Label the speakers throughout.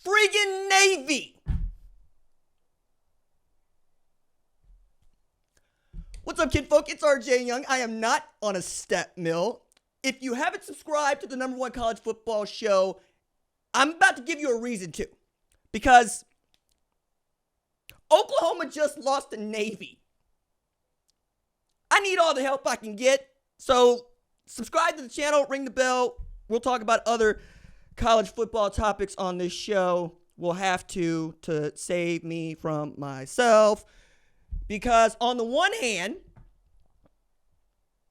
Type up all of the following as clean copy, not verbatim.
Speaker 1: friggin' Navy. What's up, kidfolk? It's RJ Young. I am not on a step mill. If you haven't subscribed to the #1 college football show, I'm about to give you a reason to. Because Oklahoma just lost to Navy. I need all the help I can get. So subscribe to the channel, ring the bell. We'll talk about other college football topics on this show. We'll have to save me from myself. Because on the one hand,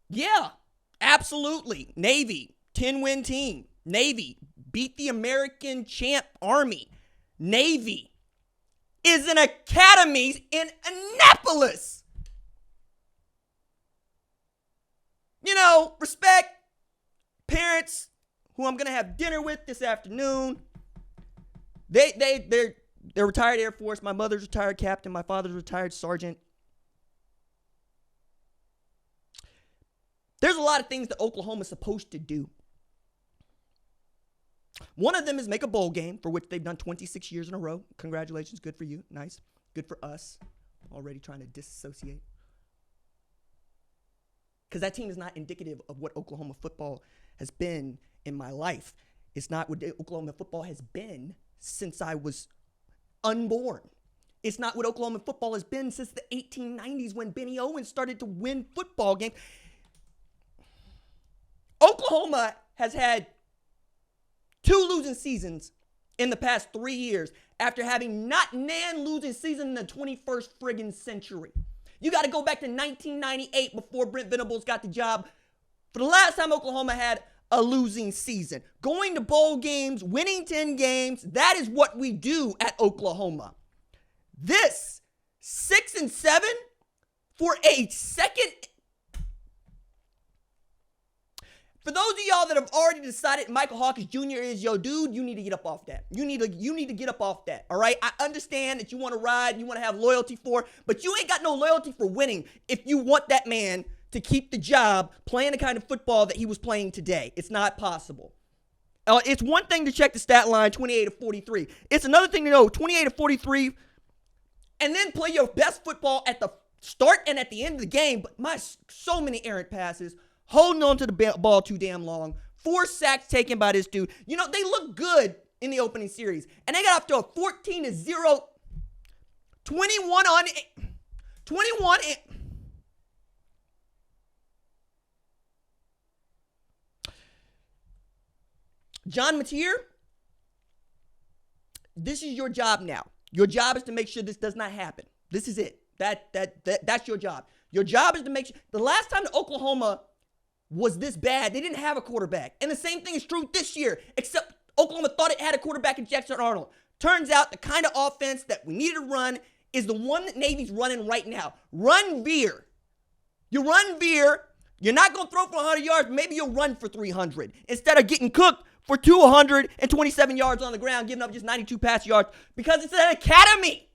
Speaker 1: yeah, absolutely. Navy, 10-win team. Navy beat the American champ Army. Navy is an academy in Annapolis. You know, respect parents who I'm going to have dinner with this afternoon. They're retired Air Force. My mother's retired captain. My father's retired sergeant. There's a lot of things that Oklahoma's supposed to do. One of them is make a bowl game, for which they've done 26 years in a row. Congratulations. Good for you. Nice. Good for us. Already trying to disassociate. Because that team is not indicative of what Oklahoma football has been in my life. It's not what Oklahoma football has been since I was unborn. It's not what Oklahoma football has been since the 1890s when Benny Owens started to win football games. Oklahoma has had 2 losing seasons in the past 3 years after having not nan losing season in the 21st friggin' century. You got to go back to 1998 before Brent Venables got the job for the last time Oklahoma had a losing season. Going to bowl games, winning 10 games, that is what we do at Oklahoma. This 6-7 for a second. For those of y'all that have already decided Michael Hawkins Jr. is your dude, you need to get up off that. You need to get up off that, all right? I understand that you want to ride, you want to have loyalty for, but you ain't got no loyalty for winning if you want that man to keep the job playing the kind of football that he was playing today. It's not possible. It's one thing to check the stat line, 28-43. It's another thing to know 28-43 and then play your best football at the start and at the end of the game. But so many errant passes, holding on to the ball too damn long, 4 sacks taken by this dude. You know, they look good in the opening series. And they got off to a 14-0, 21. John Mateer, this is your job now. Your job is to make sure this does not happen. This is it. That's your job. Your job is to make sure. The last time that Oklahoma was this bad, they didn't have a quarterback. And the same thing is true this year, except Oklahoma thought it had a quarterback in Jackson Arnold. Turns out the kind of offense that we needed to run is the one that Navy's running right now. Run veer. You run veer. You're not going to throw for 100 yards. Maybe you'll run for 300 instead of getting cooked for 227 yards on the ground, giving up just 92 pass yards because it's an academy.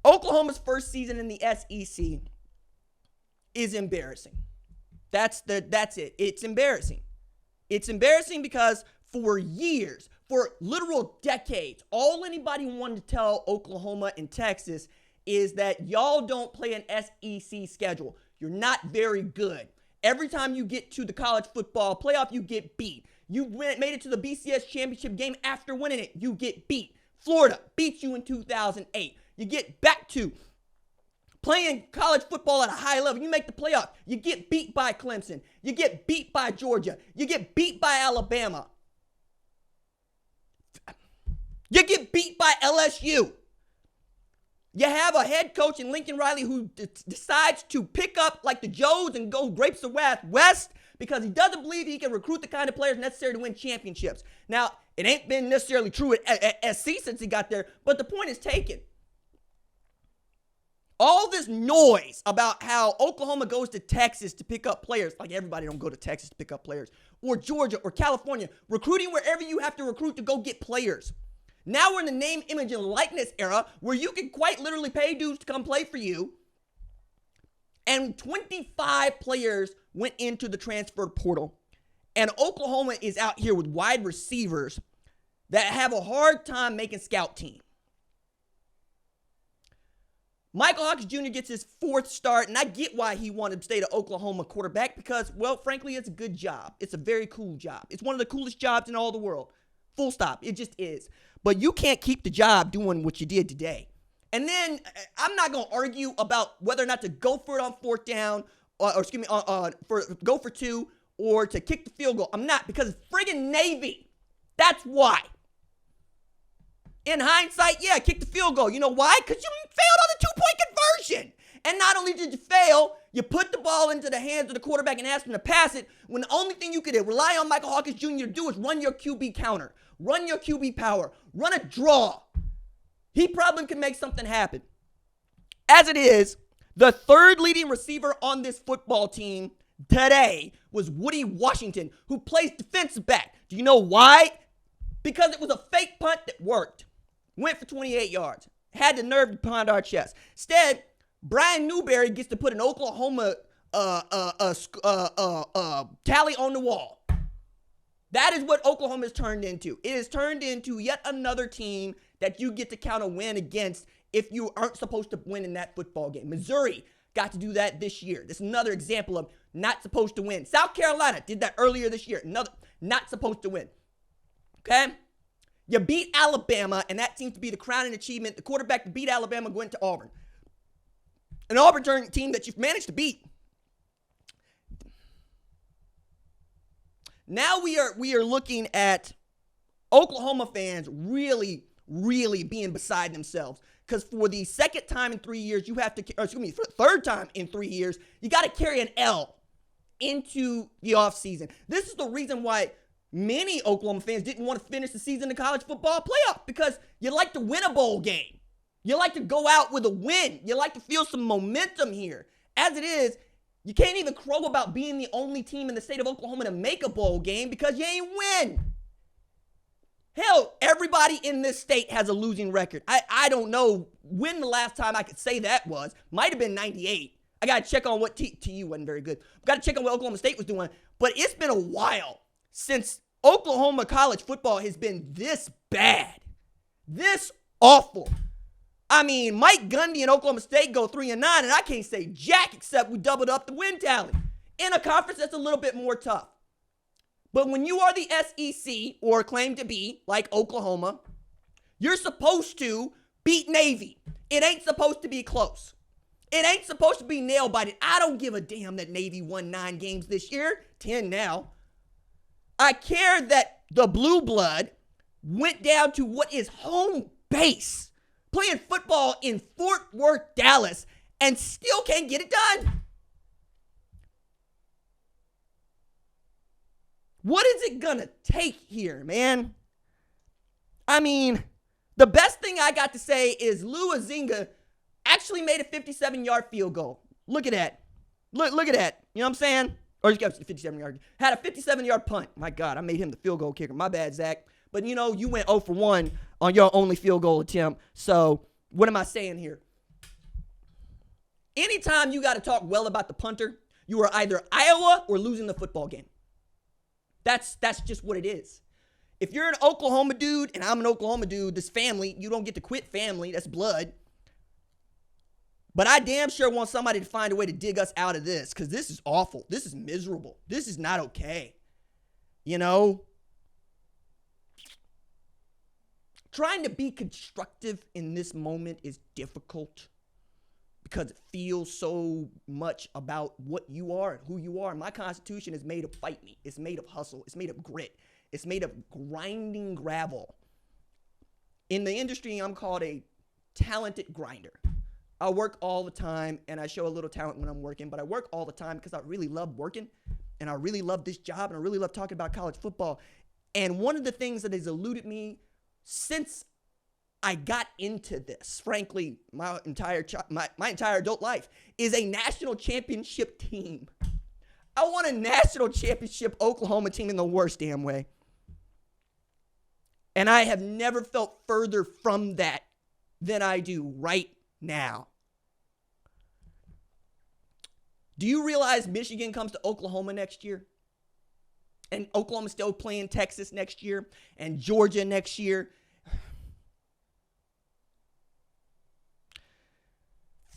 Speaker 1: Oklahoma's first season in the SEC is embarrassing. That's it. It's embarrassing. It's embarrassing because for years, for literal decades, all anybody wanted to tell Oklahoma and Texas is that y'all don't play an SEC schedule. You're not very good. Every time you get to the college football playoff, you get beat. You made it to the BCS championship game after winning it. You get beat. Florida beat you in 2008. You get back to playing college football at a high level. You make the playoff. You get beat by Clemson. You get beat by Georgia. You get beat by Alabama. You get beat by LSU. You have a head coach in Lincoln Riley who decides to pick up like the Joes and go Grapes of Wrath West because he doesn't believe he can recruit the kind of players necessary to win championships. Now, it ain't been necessarily true at SC since he got there, but the point is taken. All this noise about how Oklahoma goes to Texas to pick up players, like everybody don't go to Texas to pick up players, or Georgia or California, recruiting wherever you have to recruit to go get players. Now we're in the name, image, and likeness era where you can quite literally pay dudes to come play for you. And 25 players went into the transfer portal. And Oklahoma is out here with wide receivers that have a hard time making scout team. Michael Hawkins Jr. gets his 4th start, and I get why he wanted to stay to Oklahoma quarterback because, well, frankly, it's a good job. It's a very cool job. It's one of the coolest jobs in all the world. Full stop. It just is. But you can't keep the job doing what you did today. And then I'm not going to argue about whether or not to go for it on 4th down, go for 2 or to kick the field goal. I'm not, because it's friggin' Navy. That's why. In hindsight, yeah, kick the field goal. You know why? Because you failed on the 2-point conversion. And not only did you fail, you put the ball into the hands of the quarterback and asked him to pass it when the only thing you could rely on Michael Hawkins Jr. to do is run your QB counter, run your QB power, run a draw. He probably could make something happen. As it is, the 3rd leading receiver on this football team today was Woody Washington, who plays defensive back. Do you know why? Because it was a fake punt that worked. Went for 28 yards. Had the nerve to pound our chest. Instead, Brian Newberry gets to put an Oklahoma tally on the wall. That is what Oklahoma has turned into. It has turned into yet another team that you get to count a win against if you aren't supposed to win in that football game. Missouri got to do that this year. This is another example of not supposed to win. South Carolina did that earlier this year. Another not supposed to win. Okay? You beat Alabama, and that seems to be the crowning achievement. The quarterback that beat Alabama went to Auburn. An Auburn team that you've managed to beat. Now we are looking at Oklahoma fans really, really being beside themselves. Because for the 2nd time in 3 years, for the 3rd time in 3 years, you got to carry an L into the offseason. This is the reason why many Oklahoma fans didn't want to finish the season in the college football playoff, because you like to win a bowl game. You like to go out with a win. You like to feel some momentum here. As it is, you can't even crow about being the only team in the state of Oklahoma to make a bowl game because you ain't win. Hell, everybody in this state has a losing record. I don't know when the last time I could say that was. Might have been 98. I got to check on what TU wasn't very good. Got to check on what Oklahoma State was doing. But it's been a while since Oklahoma college football has been this bad, this awful. I mean, Mike Gundy and Oklahoma State go 3-9, and I can't say jack except we doubled up the win tally in a conference that's a little bit more tough. But when you are the SEC, or claim to be, like Oklahoma, you're supposed to beat Navy. It ain't supposed to be close. It ain't supposed to be nail-biting. I don't give a damn that Navy won 9 games this year, 10 now. I care that the Blue Blood went down to what is home base, playing football in Fort Worth, Dallas, and still can't get it done. What is it gonna take here, man? I mean, the best thing I got to say is Lou Azinga actually made a 57-yard field goal. Look at that. Look at that. You know what I'm saying? Or he got 57-yard. Had a 57-yard punt. My God, I made him the field goal kicker. My bad, Zach. But, you went 0 for 1 on your only field goal attempt. So, what am I saying here? Anytime you got to talk well about the punter, you are either Iowa or losing the football game. That's just what it is. If you're an Oklahoma dude and I'm an Oklahoma dude, this family, you don't get to quit family. That's blood. But I damn sure want somebody to find a way to dig us out of this, because this is awful. This is miserable. This is not okay. Trying to be constructive in this moment is difficult because it feels so much about what you are and who you are. My Constitution is made of fight me. It's made of hustle. It's made of grit. It's made of grinding gravel. In the industry, I'm called a talented grinder. I work all the time, and I show a little talent when I'm working, but I work all the time because I really love working, and I really love this job, and I really love talking about college football. And one of the things that has eluded me since I got into this, frankly, my entire adult life, is a national championship team. I want a national championship Oklahoma team in the worst damn way. And I have never felt further from that than I do right now. Do you realize Michigan comes to Oklahoma next year? And Oklahoma still playing Texas next year and Georgia next year.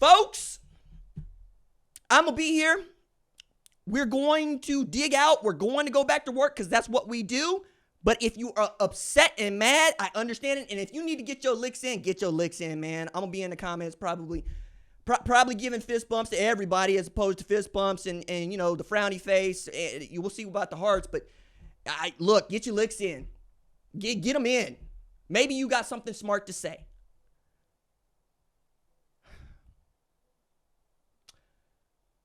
Speaker 1: Folks, I'm going to be here. We're going to dig out. We're going to go back to work because that's what we do. But if you are upset and mad, I understand it. And if you need to get your licks in, man. I'm going to be in the comments probably giving fist bumps to everybody as opposed to fist bumps and you know, the frowny face. You will see about the hearts. But look, get your licks in. Get them in. Maybe you got something smart to say.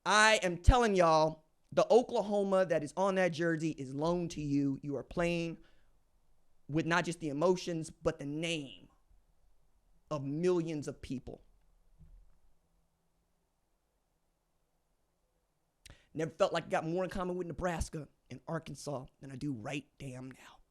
Speaker 1: I am telling y'all, the Oklahoma that is on that jersey is loaned to you. You are playing with not just the emotions, but the name of millions of people. Never felt like I got more in common with Nebraska and Arkansas than I do right damn now.